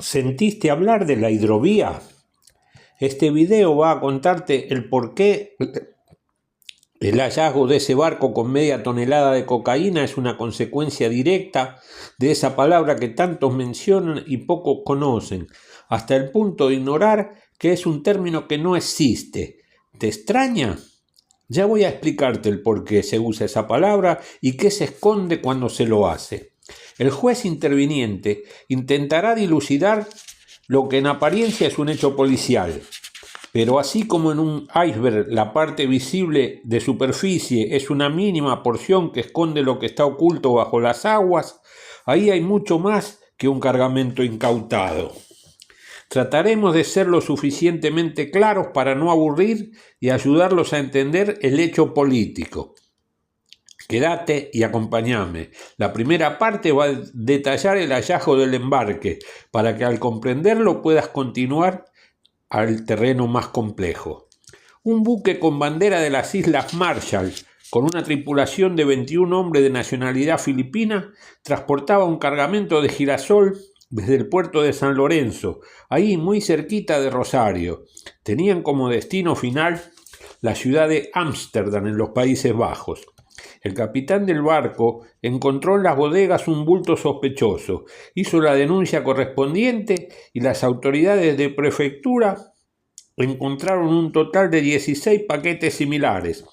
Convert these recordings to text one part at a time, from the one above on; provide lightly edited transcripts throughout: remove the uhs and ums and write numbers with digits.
¿Sentiste hablar de la hidrovía? Este video va a contarte el porqué el hallazgo de ese barco con media tonelada de cocaína es una consecuencia directa de esa palabra que tantos mencionan y pocos conocen, hasta el punto de ignorar que es un término que no existe. ¿Te extraña? Ya voy a explicarte el por qué se usa esa palabra y qué se esconde cuando se lo hace. El juez interviniente intentará dilucidar lo que en apariencia es un hecho policial, pero así como en un iceberg la parte visible de superficie es una mínima porción que esconde lo que está oculto bajo las aguas, ahí hay mucho más que un cargamento incautado. Trataremos de ser lo suficientemente claros para no aburrir y ayudarlos a entender el hecho político. Quédate y acompáñame. La primera parte va a detallar el hallazgo del embarque, para que al comprenderlo puedas continuar al terreno más complejo. Un buque con bandera de las Islas Marshall, con una tripulación de 21 hombres de nacionalidad filipina, transportaba un cargamento de girasol desde el puerto de San Lorenzo, ahí muy cerquita de Rosario. Tenían como destino final la ciudad de Ámsterdam, en los Países Bajos. El capitán del barco encontró en las bodegas un bulto sospechoso, hizo la denuncia correspondiente y las autoridades de prefectura encontraron un total de 16 paquetes similares.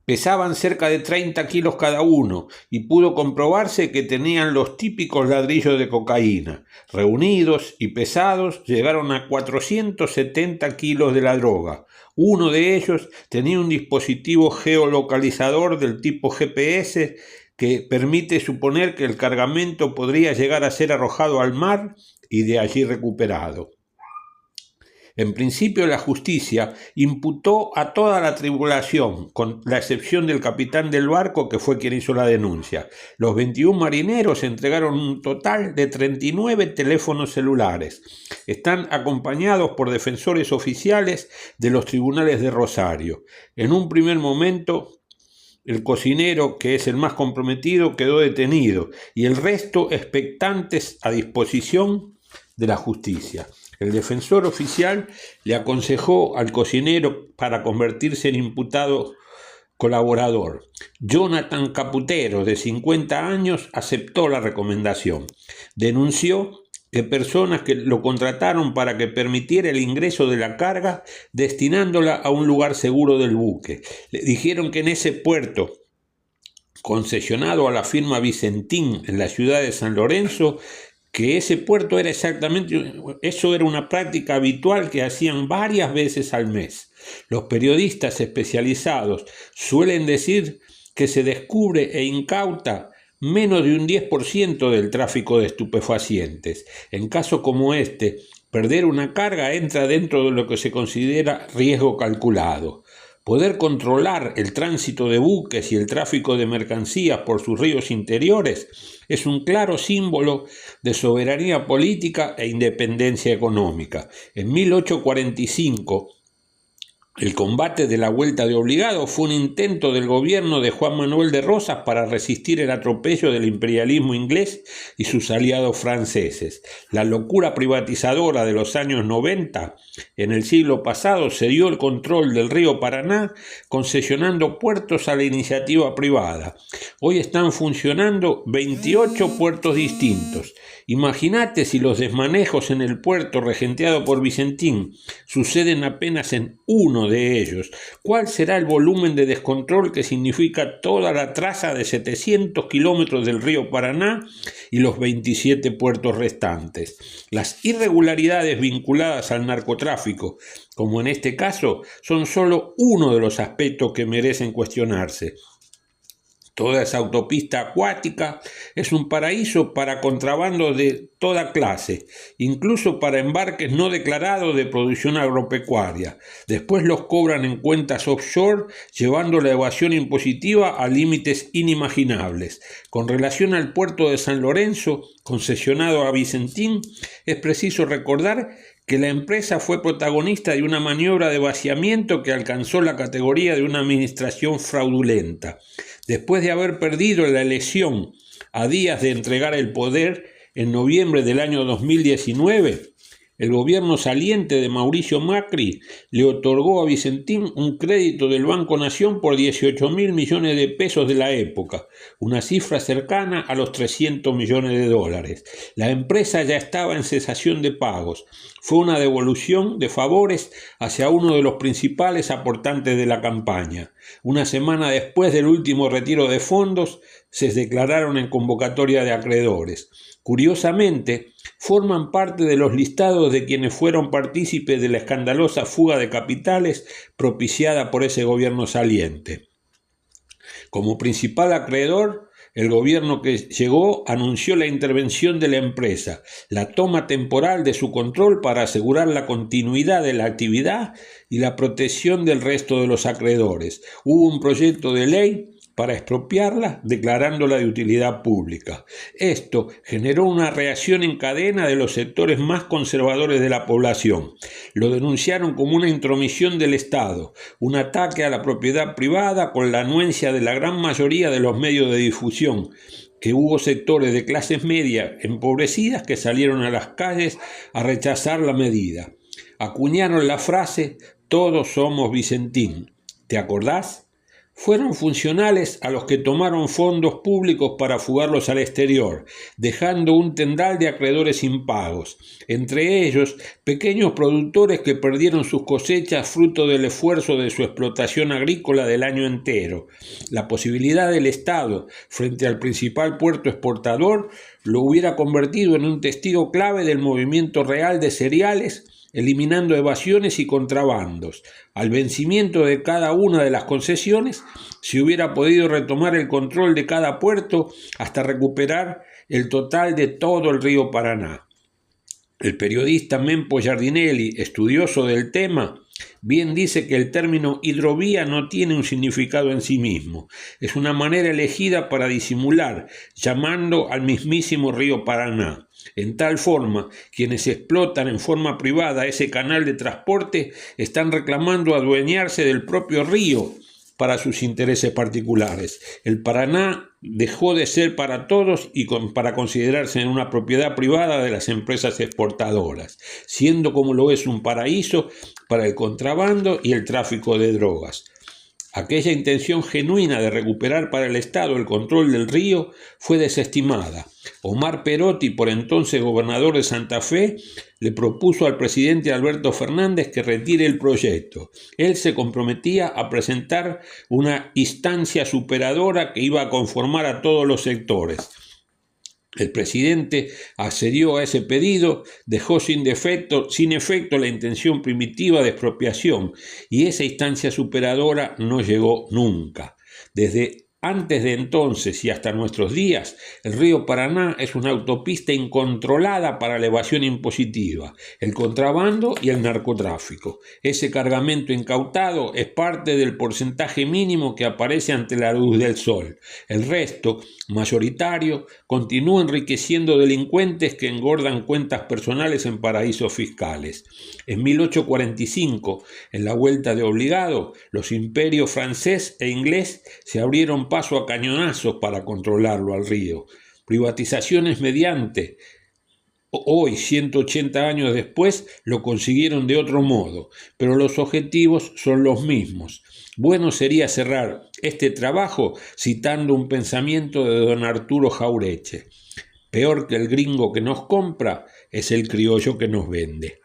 Pesaban cerca de 30 kilos cada uno y pudo comprobarse que tenían los típicos ladrillos de cocaína. Reunidos y pesados llegaron a 470 kilos de la droga. Uno de ellos tenía un dispositivo geolocalizador del tipo GPS que permite suponer que el cargamento podría llegar a ser arrojado al mar y de allí recuperado. En principio, la justicia imputó a toda la tripulación, con la excepción del capitán del barco, que fue quien hizo la denuncia. Los 21 marineros entregaron un total de 39 teléfonos celulares. Están acompañados por defensores oficiales de los tribunales de Rosario. En un primer momento, el cocinero, que es el más comprometido, quedó detenido y el resto expectantes a disposición de la justicia. El defensor oficial le aconsejó al cocinero para convertirse en imputado colaborador. Jonathan Caputero, de 50 años, aceptó la recomendación. Denunció que personas que lo contrataron para que permitiera el ingreso de la carga, destinándola a un lugar seguro del buque. Le dijeron que en ese puerto, concesionado a la firma Vicentín en la ciudad de San Lorenzo, que ese puerto era eso era una práctica habitual que hacían varias veces al mes. Los periodistas especializados suelen decir que se descubre e incauta menos de un 10% del tráfico de estupefacientes. En casos como este, perder una carga entra dentro de lo que se considera riesgo calculado. Poder controlar el tránsito de buques y el tráfico de mercancías por sus ríos interiores es un claro símbolo de soberanía política e independencia económica. En 1845, el combate de la Vuelta de Obligado fue un intento del gobierno de Juan Manuel de Rosas para resistir el atropello del imperialismo inglés y sus aliados franceses. La locura privatizadora de los años 90 en el siglo pasado cedió el control del río Paraná, concesionando puertos a la iniciativa privada. Hoy están funcionando 28 puertos distintos. Imagínate si los desmanejos en el puerto regenteado por Vicentín suceden apenas en uno de ellos. ¿Cuál será el volumen de descontrol que significa toda la traza de 700 kilómetros del río Paraná y los 27 puertos restantes? Las irregularidades vinculadas al narcotráfico, como en este caso, son solo uno de los aspectos que merecen cuestionarse. Toda esa autopista acuática es un paraíso para contrabando de toda clase, incluso para embarques no declarados de producción agropecuaria. Después los cobran en cuentas offshore, llevando la evasión impositiva a límites inimaginables. Con relación al puerto de San Lorenzo, concesionado a Vicentín, es preciso recordar que la empresa fue protagonista de una maniobra de vaciamiento que alcanzó la categoría de una administración fraudulenta. Después de haber perdido la elección a días de entregar el poder, en noviembre del año 2019, el gobierno saliente de Mauricio Macri le otorgó a Vicentín un crédito del Banco Nación por 18.000 millones de pesos de la época, una cifra cercana a los 300 millones de dólares. La empresa ya estaba en cesación de pagos. Fue una devolución de favores hacia uno de los principales aportantes de la campaña. Una semana después del último retiro de fondos, se declararon en convocatoria de acreedores. Curiosamente, forman parte de los listados de quienes fueron partícipes de la escandalosa fuga de capitales propiciada por ese gobierno saliente. Como principal acreedor, el gobierno que llegó anunció la intervención de la empresa, la toma temporal de su control para asegurar la continuidad de la actividad y la protección del resto de los acreedores. Hubo un proyecto de ley para expropiarla, declarándola de utilidad pública. Esto generó una reacción en cadena de los sectores más conservadores de la población. Lo denunciaron como una intromisión del Estado, un ataque a la propiedad privada con la anuencia de la gran mayoría de los medios de difusión, que hubo sectores de clases media empobrecidas que salieron a las calles a rechazar la medida. Acuñaron la frase «Todos somos Vicentín». ¿Te acordás? Fueron funcionales a los que tomaron fondos públicos para fugarlos al exterior, dejando un tendal de acreedores impagos, entre ellos pequeños productores que perdieron sus cosechas fruto del esfuerzo de su explotación agrícola del año entero. La posibilidad del Estado frente al principal puerto exportador lo hubiera convertido en un testigo clave del movimiento real de cereales, eliminando evasiones y contrabandos. Al vencimiento de cada una de las concesiones, se hubiera podido retomar el control de cada puerto hasta recuperar el total de todo el río Paraná. El periodista Mempo Giardinelli, estudioso del tema, bien dice que el término hidrovía no tiene un significado en sí mismo. Es una manera elegida para disimular, llamando al mismísimo río Paraná. En tal forma, quienes explotan en forma privada ese canal de transporte están reclamando adueñarse del propio río para sus intereses particulares. El Paraná dejó de ser para todos y para considerarse en una propiedad privada de las empresas exportadoras, siendo como lo es un paraíso para el contrabando y el tráfico de drogas. Aquella intención genuina de recuperar para el Estado el control del río fue desestimada. Omar Perotti, por entonces gobernador de Santa Fe, le propuso al presidente Alberto Fernández que retire el proyecto. Él se comprometía a presentar una instancia superadora que iba a conformar a todos los sectores. El presidente accedió a ese pedido, dejó sin efecto la intención primitiva de expropiación y esa instancia superadora no llegó nunca. Desde antes de entonces y hasta nuestros días, el río Paraná es una autopista incontrolada para la evasión impositiva, el contrabando y el narcotráfico. Ese cargamento incautado es parte del porcentaje mínimo que aparece ante la luz del sol. El resto, mayoritario, continúa enriqueciendo delincuentes que engordan cuentas personales en paraísos fiscales. En 1845, en la Vuelta de Obligado, los imperios francés e inglés se abrieron paso a cañonazos para controlarlo al río. Privatizaciones mediante. Hoy, 180 años después, lo consiguieron de otro modo, pero los objetivos son los mismos. Bueno sería cerrar este trabajo citando un pensamiento de don Arturo Jaureche. Peor que el gringo que nos compra es el criollo que nos vende.